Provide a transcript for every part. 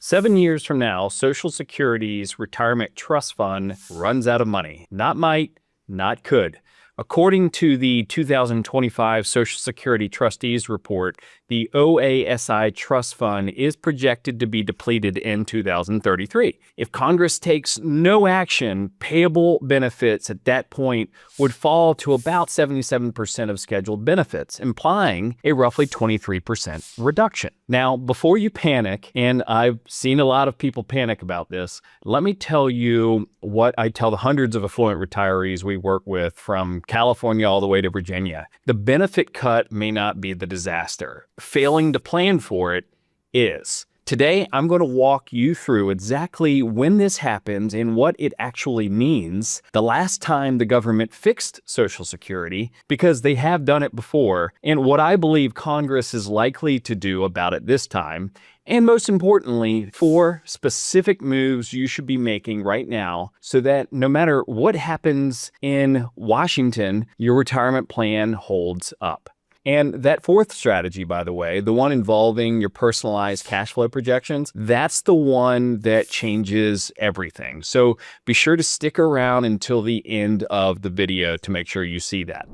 7 years from now, Social Security's retirement trust fund runs out of money. Not might, not could. According to the 2025 Social Security Trustees Report, the OASI trust fund is projected to be depleted in 2033. If Congress takes no action, payable benefits at that point would fall to about 77% of scheduled benefits, implying a roughly 23% reduction. Now, before you panic, and I've seen a lot of people panic about this, let me tell you what I tell the hundreds of affluent retirees we work with from California all the way to Virginia. The benefit cut may not be the disaster. Failing to plan for it is. Today, I'm going to walk you through exactly when this happens and what it actually means, the last time the government fixed Social Security, because they have done it before, and what I believe Congress is likely to do about it this time, and most importantly, 4 specific moves you should be making right now so that no matter what happens in Washington, your retirement plan holds up. And that 4th strategy, by the way, the one involving your personalized cash flow projections, that's the one that changes everything. So be sure to stick around until the end of the video to make sure you see that.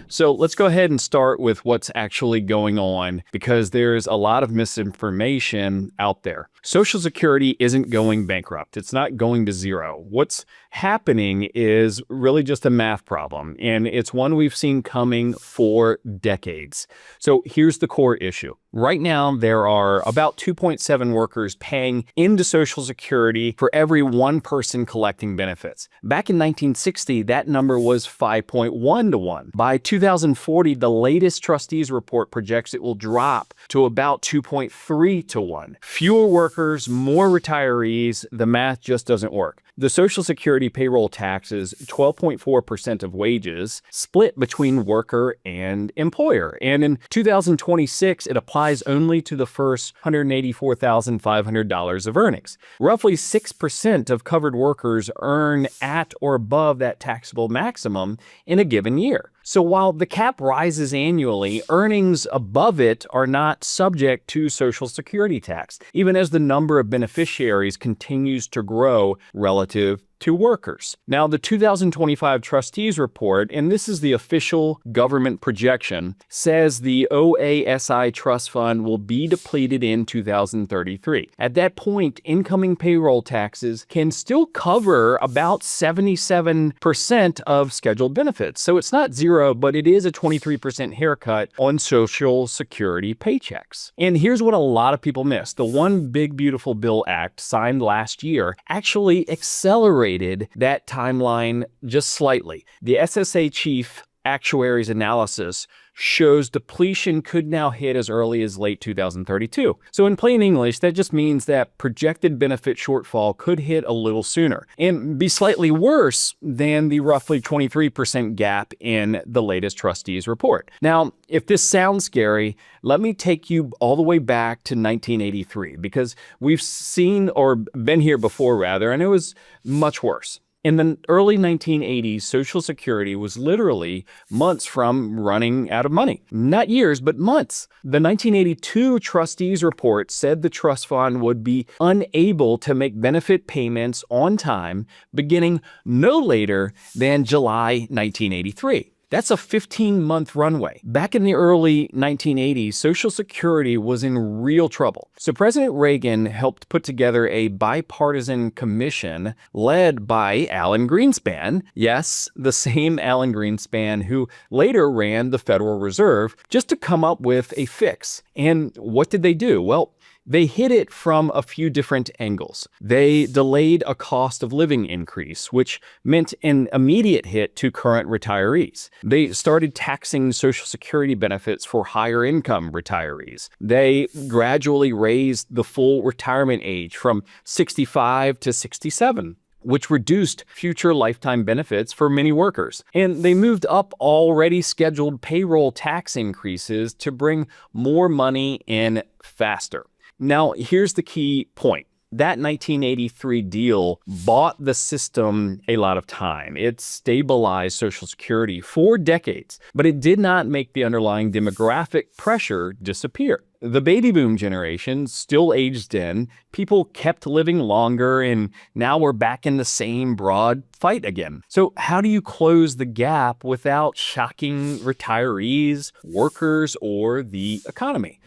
So let's go ahead and start with what's actually going on, because there's a lot of misinformation out there. Social Security isn't going bankrupt. It's not going to zero. What's happening is really just a math problem, and it's one we've seen coming for decades. So here's the core issue. Right now, there are about 2.7 workers paying into Social Security for every 1 person collecting benefits. Back in 1960, that number was 5.1 to 1. By 2040, the latest trustees report projects it will drop to about 2.3 to 1. Fewer workers, more retirees, the math just doesn't work. The Social Security payroll tax is 12.4% of wages, split between worker and employer. And in 2026, it applies only to the first $184,500 of earnings. Roughly 6% of covered workers earn at or above that taxable maximum in a given year. So while the cap rises annually, earnings above it are not subject to Social Security tax, even as the number of beneficiaries continues to grow relative to workers. Now, the 2025 Trustees Report, and this is the official government projection, says the OASI trust fund will be depleted in 2033. At that point, incoming payroll taxes can still cover about 77% of scheduled benefits. So it's not zero, but it is a 23% haircut on Social Security paychecks. And here's what a lot of people miss. The One Big Beautiful Bill Act signed last year actually accelerated that timeline just slightly. The SSA chief actuary's analysis shows depletion could now hit as early as late 2032. So in plain English, that just means that projected benefit shortfall could hit a little sooner and be slightly worse than the roughly 23% gap in the latest trustees report. Now, if this sounds scary, let me take you all the way back to 1983, because we've seen, or been here before rather, and it was much worse. In the early 1980s, Social Security was literally months from running out of money. Not years, but months. The 1982 Trustees Report said the trust fund would be unable to make benefit payments on time beginning no later than July 1983. That's a 15-month runway. Back in the early 1980s, Social Security was in real trouble. So President Reagan helped put together a bipartisan commission led by Alan Greenspan. Yes, the same Alan Greenspan who later ran the Federal Reserve, just to come up with a fix. And what did they do? Well, they hit it from a few different angles. They delayed a cost of living increase, which meant an immediate hit to current retirees. They started taxing Social Security benefits for higher income retirees. They gradually raised the full retirement age from 65 to 67. Which reduced future lifetime benefits for many workers. And they moved up already scheduled payroll tax increases to bring more money in faster. Now, here's the key point. that 1983 deal bought the system a lot of time. It stabilized Social Security for decades, but it did not make the underlying demographic pressure disappear. The baby boom generation still aged in, people kept living longer, and now we're back in the same broad fight again. So how do you close the gap without shocking retirees, workers, or the economy?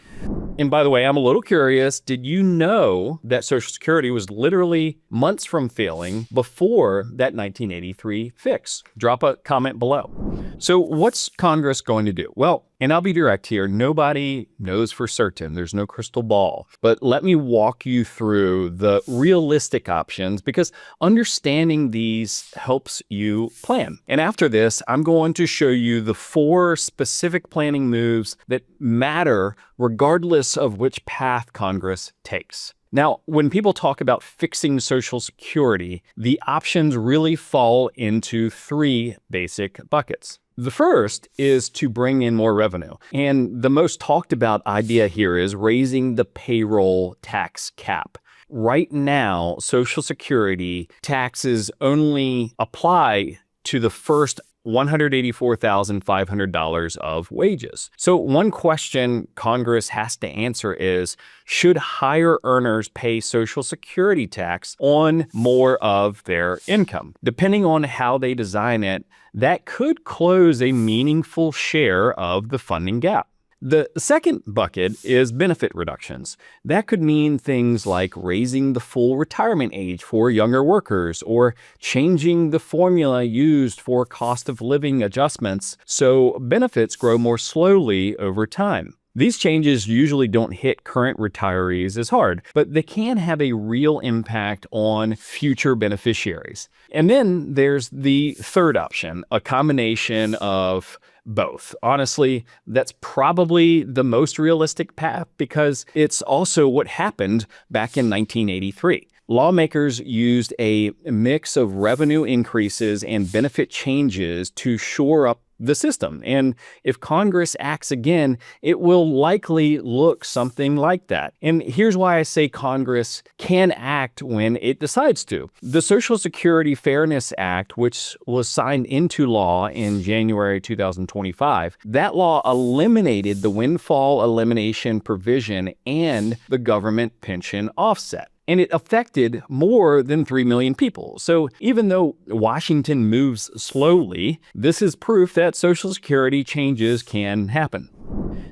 And by the way, I'm a little curious, did you know that Social Security was literally months from failing before that 1983 fix? Drop a comment below. So what's Congress going to do? Well, and I'll be direct here, nobody knows for certain. There's no crystal ball. But let me walk you through the realistic options, because understanding these helps you plan. And after this, I'm going to show you the 4 specific planning moves that matter regardless of which path Congress takes. Now, when people talk about fixing Social Security, the options really fall into 3 basic buckets. The first is to bring in more revenue. And the most talked about idea here is raising the payroll tax cap. Right now, Social Security taxes only apply to the first $184,500 of wages. So one question Congress has to answer is, should higher earners pay Social Security tax on more of their income? Depending on how they design it, that could close a meaningful share of the funding gap. The second bucket is benefit reductions. That could mean things like raising the full retirement age for younger workers or changing the formula used for cost of living adjustments so benefits grow more slowly over time. These changes usually don't hit current retirees as hard, but they can have a real impact on future beneficiaries. And then there's the third option, a combination of both. Honestly, that's probably the most realistic path because it's also what happened back in 1983. Lawmakers used a mix of revenue increases and benefit changes to shore up the system. And if Congress acts again, it will likely look something like that. And here's why I say Congress can act when it decides to. The Social Security Fairness Act, which was signed into law in January 2025, that law eliminated the windfall elimination provision and the government pension offset. And it affected more than 3 million people. So even though Washington moves slowly, this is proof that Social Security changes can happen.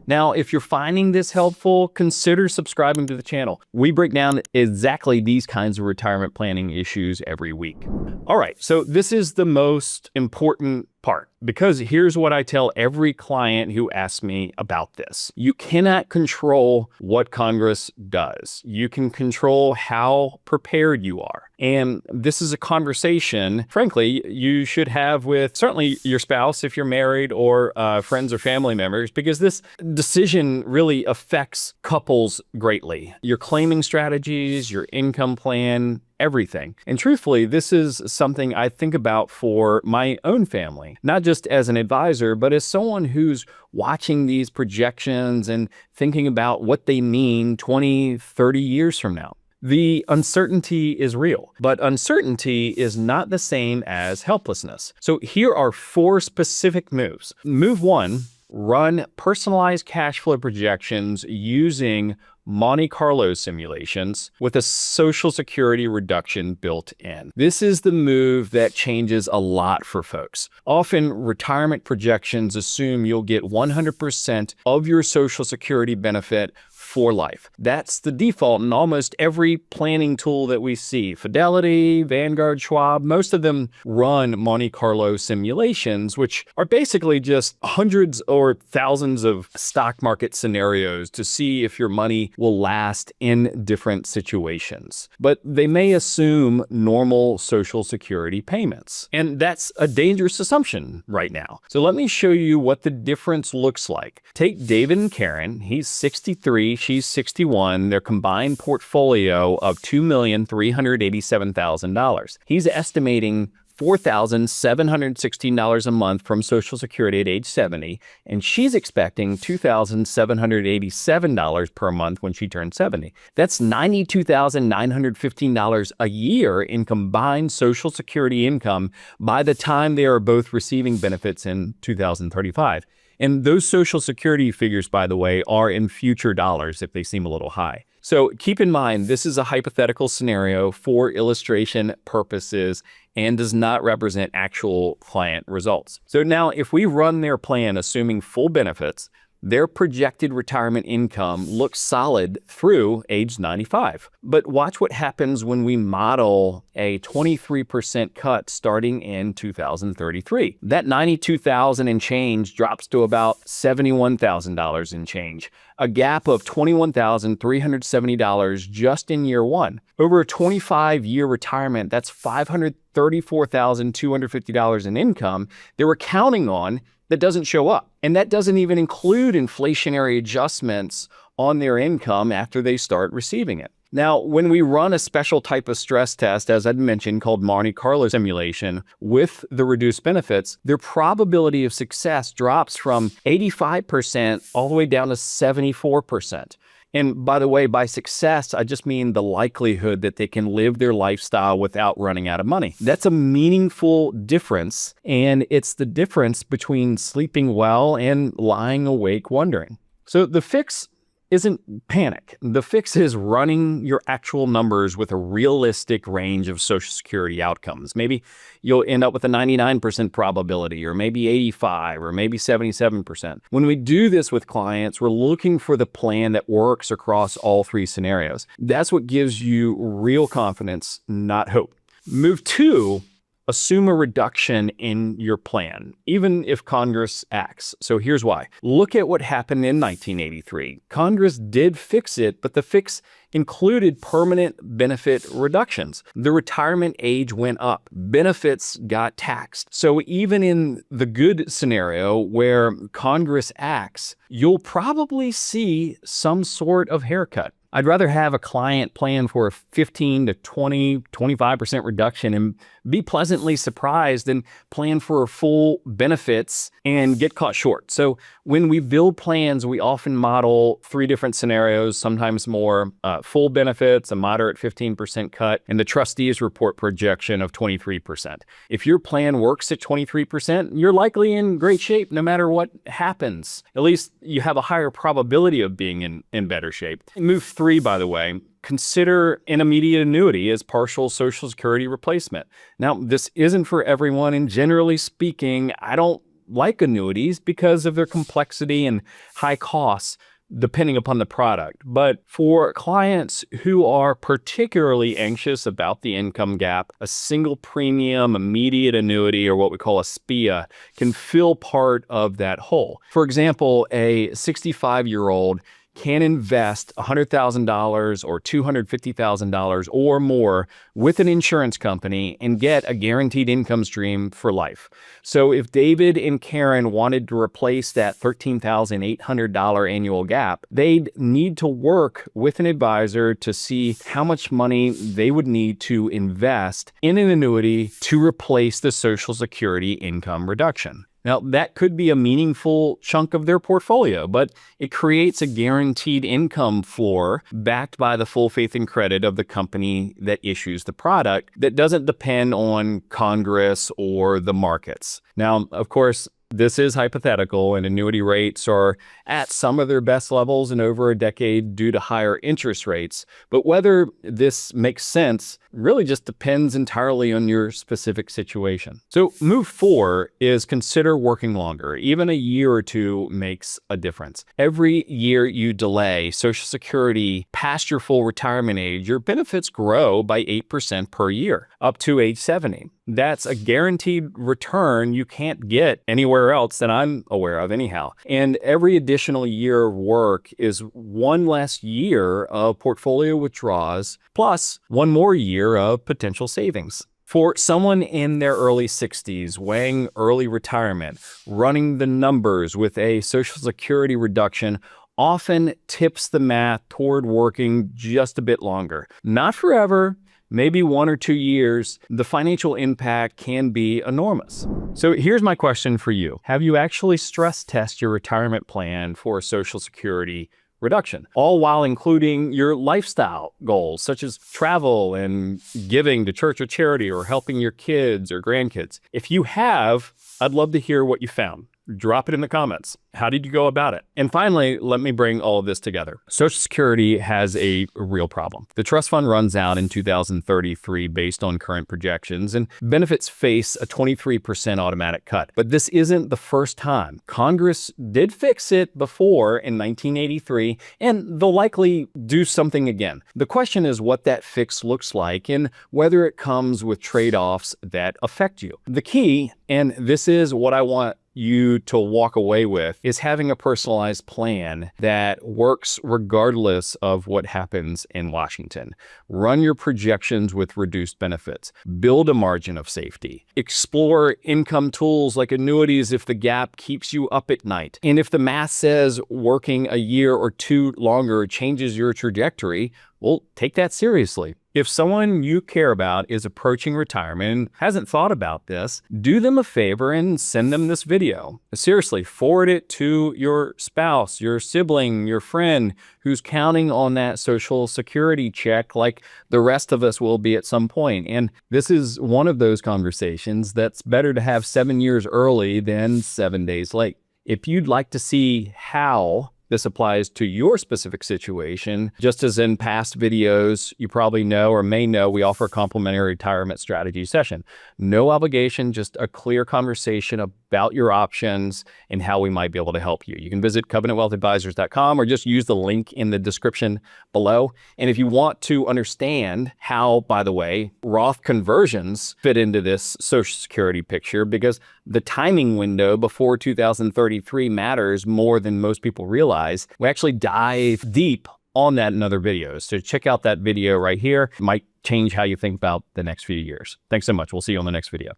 Now, if you're finding this helpful, consider subscribing to the channel. We break down exactly these kinds of retirement planning issues every week. All right, so this is the most important part, because here's what I tell every client who asks me about this. You cannot control what Congress does. You can control how prepared you are. And this is a conversation, frankly, you should have with certainly your spouse if you're married, or friends or family members, because this decision really affects couples greatly. Your claiming strategies, your income plan, everything. And truthfully, this is something I think about for my own family, not just as an advisor, but as someone who's watching these projections and thinking about what they mean 20, 30 years from now. The uncertainty is real, but uncertainty is not the same as helplessness. So here are 4 specific moves. Move 1, run personalized cash flow projections using Monte Carlo simulations with a Social Security reduction built in. This is the move that changes a lot for folks. Often, retirement projections assume you'll get 100% of your Social Security benefit for life. That's the default in almost every planning tool that we see. Fidelity, Vanguard, Schwab, most of them run Monte Carlo simulations, which are basically just hundreds or thousands of stock market scenarios to see if your money will last in different situations. But they may assume normal Social Security payments. And that's a dangerous assumption right now. So let me show you what the difference looks like. Take David and Karen. He's 63. She's 61, their combined portfolio of $2,387,000. He's estimating $4,716 a month from Social Security at age 70, and she's expecting $2,787 per month when she turns 70. That's $92,915 a year in combined Social Security income by the time they are both receiving benefits in 2035. And those Social Security figures, by the way, are in future dollars if they seem a little high. So keep in mind, this is a hypothetical scenario for illustration purposes and does not represent actual client results. So now if we run their plan assuming full benefits, their projected retirement income looks solid through age 95. But watch what happens when we model a 23% cut starting in 2033. That $92,000 and change drops to about $71,000 in change, a gap of $21,370 just in year one. Over a 25-year retirement, that's $534,250 in income they were counting on that doesn't show up. And that doesn't even include inflationary adjustments on their income after they start receiving it. Now, when we run a special type of stress test, as I'd mentioned, called Monte Carlo simulation with the reduced benefits, their probability of success drops from 85% all the way down to 74%. And by the way, by success, I just mean the likelihood that they can live their lifestyle without running out of money. That's a meaningful difference, and it's the difference between sleeping well and lying awake wondering. So the fix isn't panic. The fix is running your actual numbers with a realistic range of Social Security outcomes. Maybe you'll end up with a 99% probability, or maybe 85, or maybe 77%. When we do this with clients, we're looking for the plan that works across all three scenarios. That's what gives you real confidence, not hope. Move 2, assume a reduction in your plan, even if Congress acts. So here's why. Look at what happened in 1983. Congress did fix it, but the fix included permanent benefit reductions. The retirement age went up. Benefits got taxed. So even in the good scenario where Congress acts, you'll probably see some sort of haircut. I'd rather have a client plan for a 15 to 20, 25% reduction and be pleasantly surprised than plan for full benefits and get caught short. So when we build plans, we often model 3 different scenarios, sometimes more: full benefits, a moderate 15% cut, and the trustees report projection of 23%. If your plan works at 23%, you're likely in great shape no matter what happens. At least you have a higher probability of being in better shape. Move 3, by the way, consider an immediate annuity as partial Social Security replacement. Now, this isn't for everyone, and generally speaking, I don't like annuities because of their complexity and high costs, depending upon the product. But for clients who are particularly anxious about the income gap, a single premium immediate annuity, or what we call a SPIA, can fill part of that hole. For example, a 65-year-old can invest $100,000 or $250,000 or more with an insurance company and get a guaranteed income stream for life. So if David and Karen wanted to replace that $13,800 annual gap, they'd need to work with an advisor to see how much money they would need to invest in an annuity to replace the Social Security income reduction. Now, that could be a meaningful chunk of their portfolio, but it creates a guaranteed income floor backed by the full faith and credit of the company that issues the product that doesn't depend on Congress or the markets. Now, of course, this is hypothetical, and annuity rates are at some of their best levels in over a decade due to higher interest rates. But whether this makes sense really just depends entirely on your specific situation. So move 4 is consider working longer. Even a year or 2 makes a difference. Every year you delay Social Security past your full retirement age, your benefits grow by 8% per year, up to age 70. That's a guaranteed return you can't get anywhere else that I'm aware of anyhow. And every additional year of work is one less year of portfolio withdrawals, plus one more year of potential savings. For someone in their early 60s weighing early retirement, running the numbers with a Social Security reduction often tips the math toward working just a bit longer. Not forever, maybe 1 or 2 years, the financial impact can be enormous. So here's my question for you. Have you actually stress tested your retirement plan for Social Security reduction, all while including your lifestyle goals, such as travel and giving to church or charity or helping your kids or grandkids? If you have, I'd love to hear what you found. Drop it in the comments. How did you go about it? And finally, let me bring all of this together. Social Security has a real problem. The trust fund runs out in 2033 based on current projections, and benefits face a 23% automatic cut. But this isn't the first time. Congress did fix it before in 1983, and they'll likely do something again. The question is what that fix looks like and whether it comes with trade-offs that affect you. The key, and this is what I want you to walk away with, is having a personalized plan that works regardless of what happens in Washington. Run your projections with reduced benefits. Build a margin of safety. Explore income tools like annuities if the gap keeps you up at night. And if the math says working a year or two longer changes your trajectory, well, take that seriously. If someone you care about is approaching retirement and hasn't thought about this, do them a favor and send them this video. Seriously, forward it to your spouse, your sibling, your friend who's counting on that Social Security check like the rest of us will be at some point. And this is one of those conversations that's better to have 7 years early than 7 days late. If you'd like to see how this applies to your specific situation, just as in past videos, you probably know or may know we offer a complimentary retirement strategy session. No obligation, just a clear conversation about your options and how we might be able to help you. You can visit covenantwealthadvisors.com or just use the link in the description below. And if you want to understand how, by the way, Roth conversions fit into this Social Security picture, because the timing window before 2033 matters more than most people realize, we actually dive deep on that in other videos. So check out that video right here. It might change how you think about the next few years. Thanks so much. We'll see you on the next video.